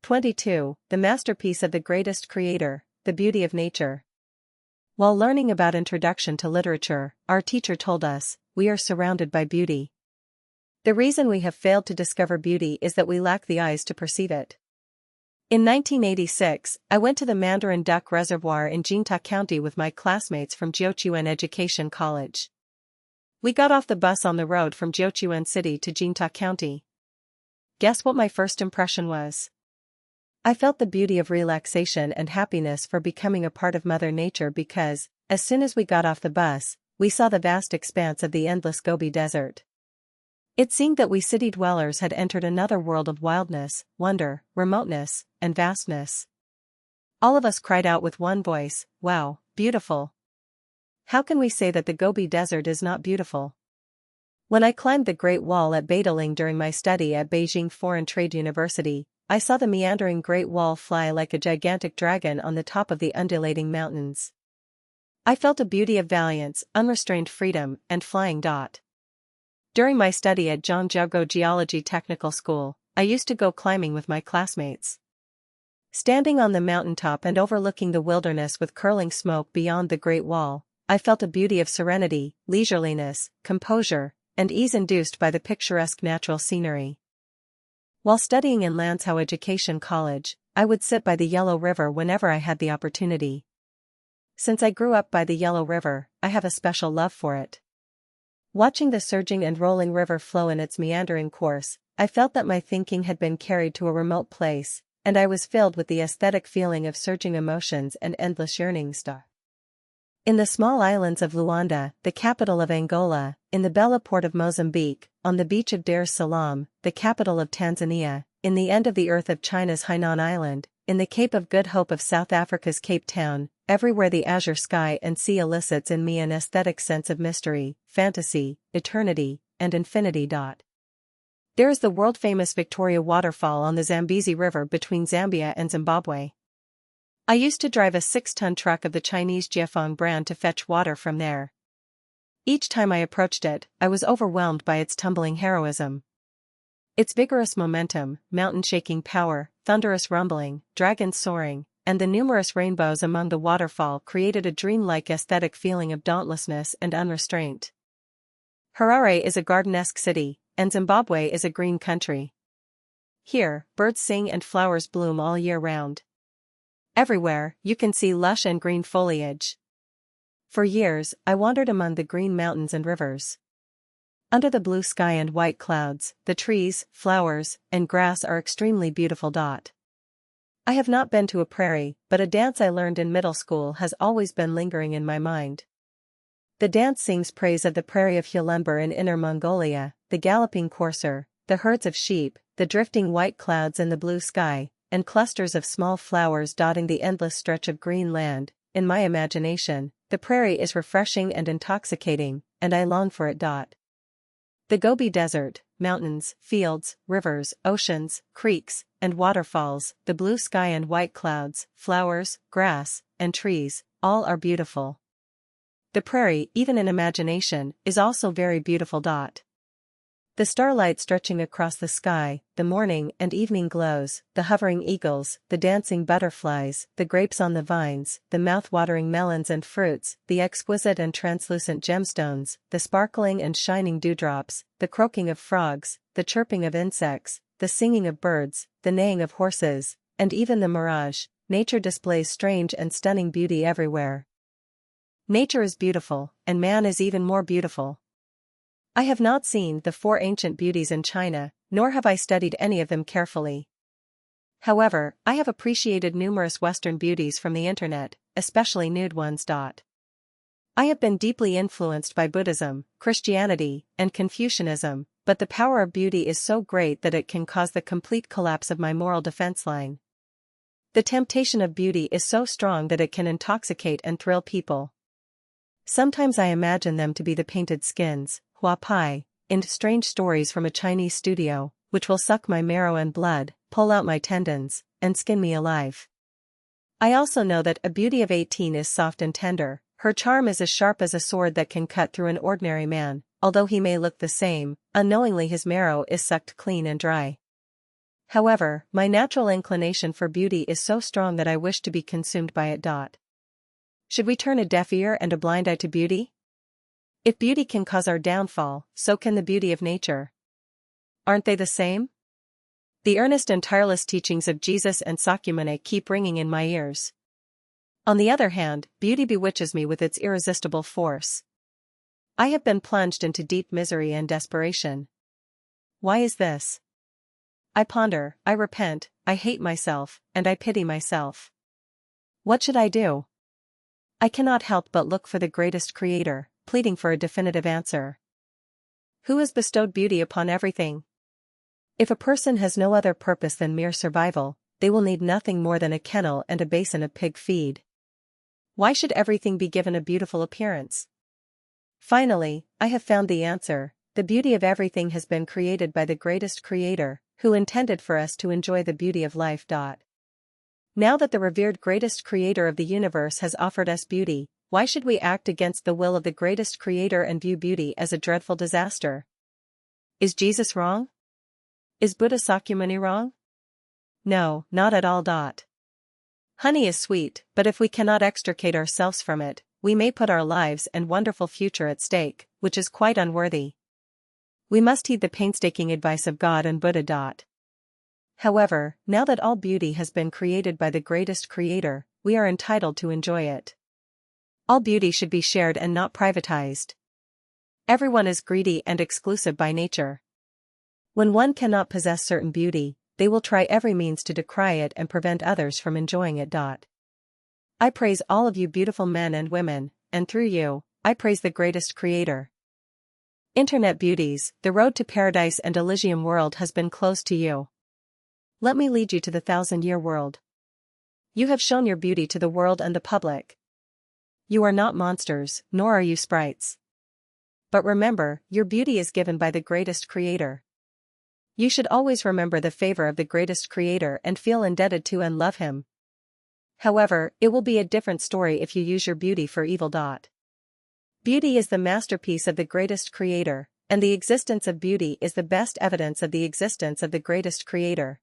22. The masterpiece of the greatest creator, the beauty of nature. While learning about Introduction to Literature, our teacher told us, we are surrounded by beauty. The reason we have failed to discover beauty is that we lack the eyes to perceive it. In 1986, I went to the Mandarin Duck Reservoir in Jinta County with my classmates from Lifechanyuan Education College. We got off the bus on the road from Lifechanyuan City to Jinta County. Guess what my first impression was? I felt the beauty of relaxation and happiness for becoming a part of Mother Nature because, as soon as we got off the bus, we saw the vast expanse of the endless Gobi Desert. It seemed that we city dwellers had entered another world of wildness, wonder, remoteness, and vastness. All of us cried out with one voice, "Wow, beautiful!" How can we say that the Gobi Desert is not beautiful? When I climbed the Great Wall at Badaling during my study at Beijing Foreign Trade University, I saw the meandering Great Wall fly like a gigantic dragon on the top of the undulating mountains. I felt a beauty of valiance, unrestrained freedom, and flying. During my study at Zhangjiago Geology Technical School, I used to go climbing with my classmates. Standing on the mountaintop and overlooking the wilderness with curling smoke beyond the Great Wall, I felt a beauty of serenity, leisureliness, composure, and ease induced by the picturesque natural scenery. While studying in Lanzhou Education College, I would sit by the Yellow River whenever I had the opportunity. Since I grew up by the Yellow River, I have a special love for it. Watching the surging and rolling river flow in its meandering course, I felt that my thinking had been carried to a remote place, and I was filled with the aesthetic feeling of surging emotions and endless yearnings. In the small islands of Luanda, the capital of Angola, in the Bella port of Mozambique, on the beach of Dar es Salaam, the capital of Tanzania, in the end of the earth of China's Hainan Island, in the Cape of Good Hope of South Africa's Cape Town, everywhere the azure sky and sea elicits in me an aesthetic sense of mystery, fantasy, eternity, and infinity. There is the world-famous Victoria Waterfall on the Zambezi River between Zambia and Zimbabwe. I used to drive a 6-ton truck of the Chinese Jiefeng brand to fetch water from there. Each time I approached it, I was overwhelmed by its tumbling heroism. Its vigorous momentum, mountain-shaking power, thunderous rumbling, dragons soaring, and the numerous rainbows among the waterfall created a dreamlike aesthetic feeling of dauntlessness and unrestraint. Harare is a garden-esque city, and Zimbabwe is a green country. Here, birds sing and flowers bloom all year round. Everywhere, you can see lush and green foliage. For years, I wandered among the green mountains and rivers. Under the blue sky and white clouds, the trees, flowers, and grass are extremely beautiful. I have not been to a prairie, but a dance I learned in middle school has always been lingering in my mind. The dance sings praise of the prairie of Hulenber in Inner Mongolia, the galloping courser, the herds of sheep, the drifting white clouds in the blue sky, and clusters of small flowers dotting the endless stretch of green land. In my imagination, the prairie is refreshing and intoxicating, and I long for it. The Gobi Desert, mountains, fields, rivers, oceans, creeks, and waterfalls, the blue sky and white clouds, flowers, grass, and trees, all are beautiful. The prairie, even in imagination, is also very beautiful. The starlight stretching across the sky, the morning and evening glows, the hovering eagles, the dancing butterflies, the grapes on the vines, the mouth-watering melons and fruits, the exquisite and translucent gemstones, the sparkling and shining dewdrops, the croaking of frogs, the chirping of insects, the singing of birds, the neighing of horses, and even the mirage. Nature displays strange and stunning beauty everywhere. Nature is beautiful, and man is even more beautiful. I have not seen the 4 ancient beauties in China, nor have I studied any of them carefully. However, I have appreciated numerous Western beauties from the internet, especially nude ones. I have been deeply influenced by Buddhism, Christianity, and Confucianism, but the power of beauty is so great that it can cause the complete collapse of my moral defense line. The temptation of beauty is so strong that it can intoxicate and thrill people. Sometimes I imagine them to be the painted skins, Hua Pai, in strange stories from a Chinese studio, which will suck my marrow and blood, pull out my tendons, and skin me alive. I also know that a beauty of 18 is soft and tender. Her charm is as sharp as a sword that can cut through an ordinary man. Although he may look the same, unknowingly his marrow is sucked clean and dry. However, my natural inclination for beauty is so strong that I wish to be consumed by it. Should we turn a deaf ear and a blind eye to beauty? If beauty can cause our downfall, so can the beauty of nature. Aren't they the same? The earnest and tireless teachings of Jesus and Sakyamuni keep ringing in my ears. On the other hand, beauty bewitches me with its irresistible force. I have been plunged into deep misery and desperation. Why is this? I ponder, I repent, I hate myself, and I pity myself. What should I do? I cannot help but look for the greatest Creator, pleading for a definitive answer. Who has bestowed beauty upon everything? If a person has no other purpose than mere survival, they will need nothing more than a kennel and a basin of pig feed. Why should everything be given a beautiful appearance? Finally, I have found the answer. The beauty of everything has been created by the greatest Creator, who intended for us to enjoy the beauty of life. Now that the revered greatest Creator of the universe has offered us beauty, why should we act against the will of the greatest Creator and view beauty as a dreadful disaster? Is Jesus wrong? Is Buddha Sakyamuni wrong? No, not at all. Honey is sweet, but if we cannot extricate ourselves from it, we may put our lives and wonderful future at stake, which is quite unworthy. We must heed the painstaking advice of God and Buddha. However, now that all beauty has been created by the greatest Creator, we are entitled to enjoy it. All beauty should be shared and not privatized. Everyone is greedy and exclusive by nature. When one cannot possess certain beauty, they will try every means to decry it and prevent others from enjoying it. I praise all of you beautiful men and women, and through you, I praise the greatest Creator. Internet beauties, the road to paradise and Elysium world has been closed to you. Let me lead you to the 1,000-year world. You have shown your beauty to the world and the public. You are not monsters, nor are you sprites. But remember, your beauty is given by the greatest Creator. You should always remember the favor of the greatest Creator and feel indebted to and love Him. However, it will be a different story if you use your beauty for evil. Beauty is the masterpiece of the greatest Creator, and the existence of beauty is the best evidence of the existence of the greatest Creator.